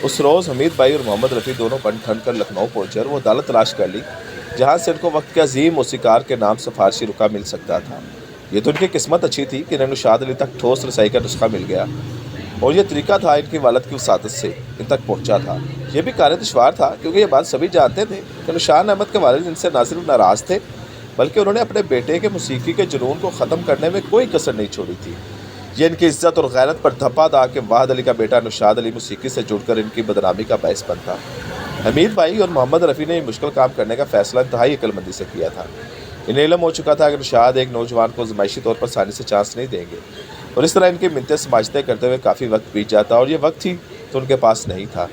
उस रोज़ हमीद भाई और मोहम्मद रफ़ी दोनों बन ठन कर लखनऊ पहुँचे और वो अदालत तलाश कर ली जहाँ से इनको वक्त के अजीम मौसीकार के नाम से फारसी रुका मिल सकता था। ये तो इनकी किस्मत अच्छी थी कि इन्हें निशाद अली तक ठोस रसाई का नुस्खा मिल गया, और ये तरीका था इनकी वालद की वसादत से इन तक पहुँचा था। ये भी कार्य दुश्वार था क्योंकि ये बात सभी जानते थे कि निशान अहमद के वालिद इनसे ना सिर्फ नाराज़ थे बल्कि उन्होंने अपने बेटे के मौसीकी के जुनून को ख़त्म करने में कोई कसर नहीं छोड़ी थी। ये इनकी इज्जत और गैरत पर धब्बा था कि वाहद अली का बेटा निशाद अली मौसीकी से जुड़कर इनकी बदनामी का बायस बनता। हमीद भाई और मोहम्मद रफ़ी ने मुश्किल काम करने का फ़ैसला इंतहाई अक्लमंदी से किया था। इन्हें इल्म हो चुका था कि निशाद एक नौजवान को ज़माइशी तौर पर आसानी से चांस नहीं देंगे, और इस तरह इनकी मिन्नतें समाजते करते हुए काफ़ी वक्त बीत जाता, और ये वक्त ही तो उनके पास नहीं था।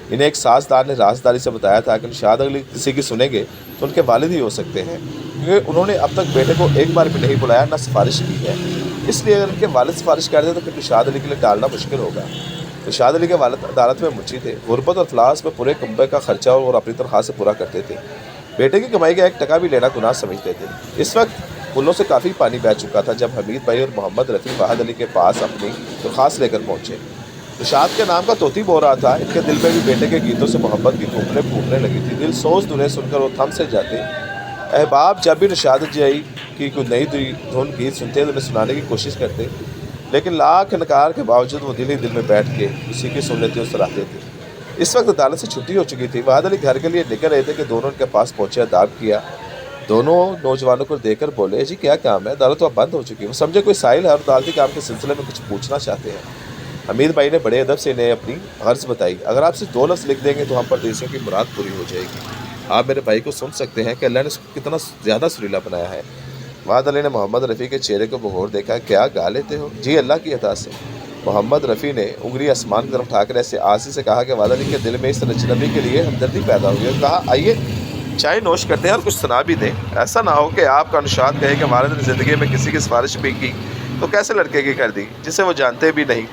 इन्हें एक साजदार ने राजदारी से बताया था कि निशाद अली किसी की सुनेंगे तो उनके वालिद ही हो सकते हैं, क्योंकि उन्होंने अब तक बेटे को एक बार भी नहीं बुलाया, ना सिफारिश की है। इसलिए अगर उनके वालिद सिफारिश करते तो फिर निशाद अली के लिए टालना मुश्किल होगा। निशाद अली के वालिद अदालत में मुंशी थे, गुर्बत और फ्लास में पूरे कुंबे का खर्चा और अपनी तनख्वाह से पूरा करते थे। बेटे की कमाई का 1 टका भी लेना गुनाह समझते थे। इस वक्त पुलों से काफ़ी पानी बह चुका था जब हमीद भाई और मोहम्मद रफ़ी वाहद अली के पास अपनी दरख्वास्त लेकर पहुँचे। निशाद के नाम का तोती बो रहा था। इनके दिल में भी बेटे के गीतों से मोहब्बत की फूंकने फूटने लगी थी। दिल सोच दुने सुनकर वो थम से जाते। अहबाब जब भी निशाद जी की कोई नई धुन गीत सुनते तो उन्हें सुनाने की कोशिश करते, लेकिन लाख इनकार के बावजूद वो दिल ही दिल में बैठ के उसी की सुन लेते और सराहते थे। इस वक्त अदालत से छुट्टी हो चुकी थी। वाहद अली घर के लिए निकल रहे थे कि दोनों उनके पास पहुँचे, अदाब किया। दोनों नौजवानों को देखकर बोले, जी क्या काम है? अदालत तो अब बंद हो चुकी है। वो समझे कोई साहिल है और अदालती काम के सिलसिले में कुछ पूछना चाहते हैं। हमीद भाई ने बड़े अदब से इन्हें अपनी गर्ज बताई। अगर आप सिर्फ 2 लफ्ज़ लिख देंगे तो हम परदेसियों की मुराद पूरी हो जाएगी। आप मेरे भाई को सुन सकते हैं कि अल्लाह ने उसको कितना ज़्यादा सुरीला बनाया है। वाहद अली ने मोहम्मद रफ़ी के चेहरे को बगौर देखा। क्या गा लेते हो? जी अल्लाह की अता से। मोहम्मद रफ़ी ने उंगली आसमान की तरफ उठाकर ऐसे आसी से कहा कि वाहद अली के दिल में इस अजनबी के लिए हमदर्दी पैदा हुई और कहा, आइए चाय नोश करते हैं और कुछ सुना भी दें। ऐसा ना हो कि आपका निशाद कहे कि वालिद ने ज़िंदगी में किसी की सिफारिश भी की तो कैसे लड़के की कर दी जिसे वो जानते भी नहीं।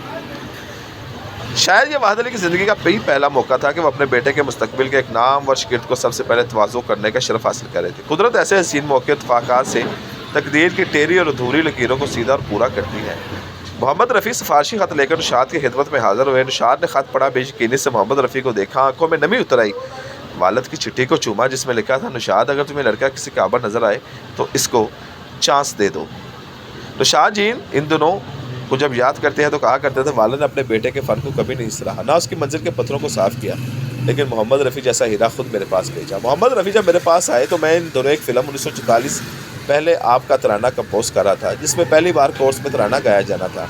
शायद ये वाहद अली की ज़िंदगी का पहला मौका था कि वो अपने बेटे के मुस्तकबिल के एक नामवर शागिर्द को सबसे पहले तवाज़ो करने का शरफ हासिल कर रहे थे। कुदरत ऐसे हसीन मौके इत्फाक़ात से तकदीर की टेढ़ी और अधूरी लकीरों को सीधा और पूरा करती है। मोहम्मद रफ़ी सिफारशी ख़त लेकर निशाद की खिदमत में हाज़िर हुए। निशाद ने ख़त पढ़ा, बेयकीनी से मोहम्मद रफ़ी को देखा, आंखों में नमी उतर आई। वालिद की चिट्ठी को चूमा जिसमें लिखा था, निशाद अगर तुम्हें लड़का किसी काबिल नज़र आए तो इसको चांस दे दो। निशाद जी इन दिनों को जब याद करते हैं तो कहा करते थे, वालिद ने अपने बेटे के फ़न को कभी नहीं सराहा, ना उसकी मंजिल के पत्थरों को साफ़ किया, लेकिन मोहम्मद रफ़ी जैसा हीरा खुद मेरे पास भेजा। मोहम्मद रफ़ी जब मेरे पास आए तो मैं इन दोनों एक फ़िल्म 1944 पहले आपका तराना कंपोज कर रहा था, जिसमें पहली बार कोर्स में तराना गाया जाना था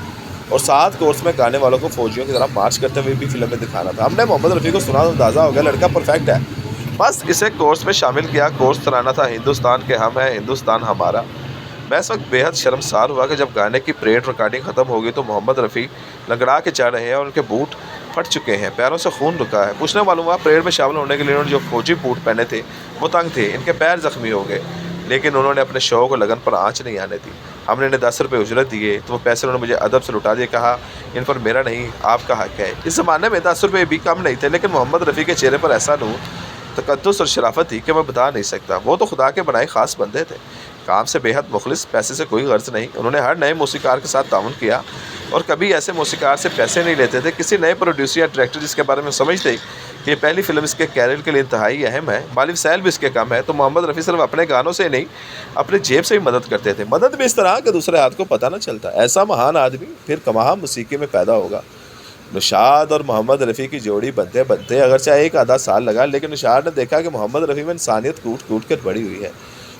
और 7 कोर्स में गाने वालों को फौजियों की तरह मार्च करते हुए भी फिल्म में दिखाना था। हमने मोहम्मद रफ़ी को सुना तो अंदाज़ा हो गया लड़का परफेक्ट है, बस इसे कोर्स में शामिल किया। कोर्स तराना था, हिंदुस्तान के हम हैं, हिंदुस्तान हमारा। मैं इस वक्त बेहद शर्मसार हुआ कि जब गाने की परेड रिकॉर्डिंग ख़त्म हो गई तो मोहम्मद रफ़ी लंगड़ा के चढ़ रहे हैं और उनके बूट फट चुके हैं, पैरों से खून रुका है। पूछने मालूम हुआ परेड में शामिल होने के लिए उन्होंने जो फौजी बूट पहने थे वो तंग थे, इनके पैर ज़ख्मी हो गए, लेकिन उन्होंने अपने शौक़ और लगन पर आँच नहीं आने दी। हमने इन्हें 10 रुपये उजरत दिए तो वो पैसे उन्होंने मुझे अदब से लुटा दिए, कहा इन पर मेरा नहीं आपका हक़ है। इस ज़माने में 10 रुपये भी कम नहीं थे, लेकिन मोहम्मद रफ़ी के चेहरे पर ऐसा नूर, तकद्दुस और शराफत थी कि मैं बता नहीं सकता। वो तो खुदा के बनाए ख़ास बंदे थे, काम से बेहद मुखलिस, पैसे से कोई गर्ज नहीं। उन्होंने हर नए मौसीकार के साथ ताउन किया और कभी ऐसे मौसीकार से पैसे नहीं लेते थे। किसी नए प्रोड्यूसर या डायरेक्टर जिसके बारे में समझते कि ये पहली फिल्म इसके कैरियर के लिए इंतहाई अहम है, माली वसाइल भी इसके कम है, तो मोहम्मद रफ़ी सिर्फ अपने गानों से नहीं अपने जेब से भी मदद करते थे। मदद भी इस तरह कि दूसरे हाथ को पता न चलता। ऐसा महान आदमी फिर कहाँ मौसीकी में पैदा होगा। निशाद और मोहम्मद रफ़ी की जोड़ी बनते बनते अगरचे 1 आधा साल लगा, लेकिन निशाद ने देखा कि मोहम्मद रफ़ी में इंसानियत कूट कूट कर बड़ी हुई है।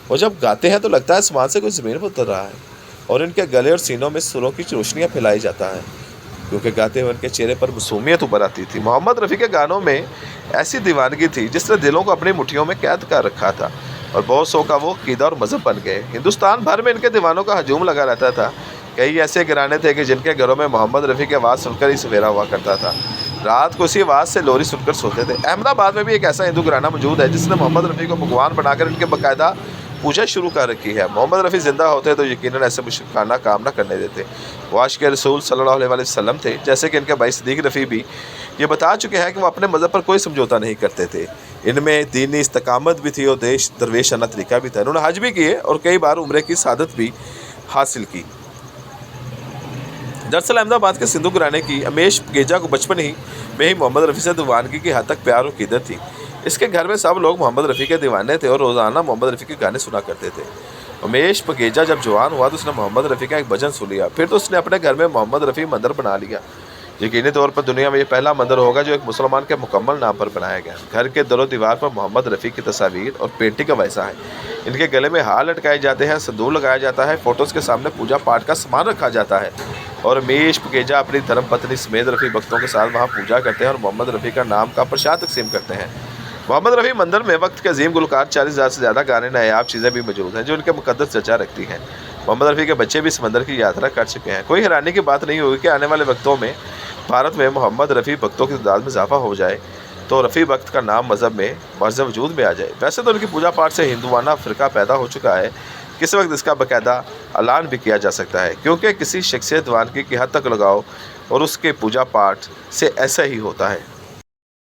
वो जब गाते हैं तो लगता है आसमान से कोई ज़मीन पर उतर रहा है और इनके गले और सीनों में सुरों की रोशनियाँ फैलाई जाता है, क्योंकि गाते हुए उनके चेहरे पर मासूमियत उभर आती थी। मोहम्मद रफ़ी के गानों में ऐसी दीवानगी थी जिसने दिलों को अपनी मुट्ठियों में कैद कर रखा था और बहुत सौ का वो क़ीदा और मज़हब बन गए। हिंदुस्तान भर में इनके दीवानों का हजूम लगा रहता था। कई ऐसे घराने थे कि जिनके घरों में मोहम्मद रफ़ी की आवाज़ सुनकर ही सवेरा हुआ करता था। रात को उसी आवाज़ से लोरी सुनकर सोते थे। अहमदाबाद में भी एक ऐसा हिंदू घराना मौजूद है जिसने मोहम्मद रफ़ी को भगवान बनाकर इनके बाकायदा पूजा शुरू कर रखी है। मोहम्मद रफ़ी ज़िंदा होते तो यकीनन ऐसे मुश्किलाना काम न करने देते। वो आशिक़ रसूल सल्लल्लाहु अलैहि वसल्लम थे, जैसे कि इनके भाई सिद्दीक़ रफ़ी भी ये बता चुके हैं कि वो अपने मज़हब पर कोई समझौता नहीं करते थे। इनमें दीनी इस्तकामत भी थी और दरवेशाना तरीका भी था। इन्होंने हज भी किए और कई बार उम्रे की सादत भी हासिल की। दरअसल अहमदाबाद के सिंधु घराने की अमेश पगेजा को बचपन में ही मोहम्मद रफ़ी से दीवानगी की हद तक प्यार और क़िदरत थी। इसके घर में सब लोग मोहम्मद रफ़ी के दीवाने थे और रोज़ाना मोहम्मद रफ़ी के गाने सुना करते थे। उमेश पगेजा जब जवान हुआ तो उसने मोहम्मद रफ़ी का एक भजन सुन लिया। फिर तो उसने अपने घर में मोहम्मद रफ़ी मंदिर बना लिया। यकीनी तौर पर दुनिया में ये पहला मंदिर होगा जो एक मुसलमान के मुकम्मल नाम पर बनाया गया। घर के दरो दीवार पर मोहम्मद रफ़ी की तस्वीर और पेंटिंग का वैसा है। इनके गले में हार लटकाए जाते हैं, सिंदूर लगाया जाता है, फ़ोटोज़ के सामने पूजा पाठ का सामान रखा जाता है और उमेश पगेजा अपनी धर्मपत्नी समेत रफ़ी भक्तों के साथ वहाँ पूजा करते हैं और मोहम्मद रफ़ी का नाम का प्रसाद तकसीम करते हैं। मोहम्मद रफ़ी मंदिर में वक्त के अजीम गुलकार 40,000 से ज़्यादा गाने नायाब चीज़ें भी मौजूद हैं जो उनके मुकद्दस चर्चा रखती हैं। मोहम्मद रफ़ी के बच्चे भी इस मंदिर की यात्रा कर चुके हैं। कोई हैरानी की बात नहीं होगी कि आने वाले वक्तों में भारत में मोहम्मद रफ़ी भक्तों की तादाद में इजाफा हो जाए तो रफ़ी भक्त का नाम मज़हब में मर्ज़ वजूद में आ जाए। वैसे तो उनकी पूजा पाठ से हिंदुआना फ़िरका पैदा हो चुका है। किस वक्त इसका बाकायदा ऐलान भी किया जा सकता है क्योंकि किसी शख्सियत दीवानगी की हद तक लगाओ और उसके पूजा पाठ से ऐसा ही होता है।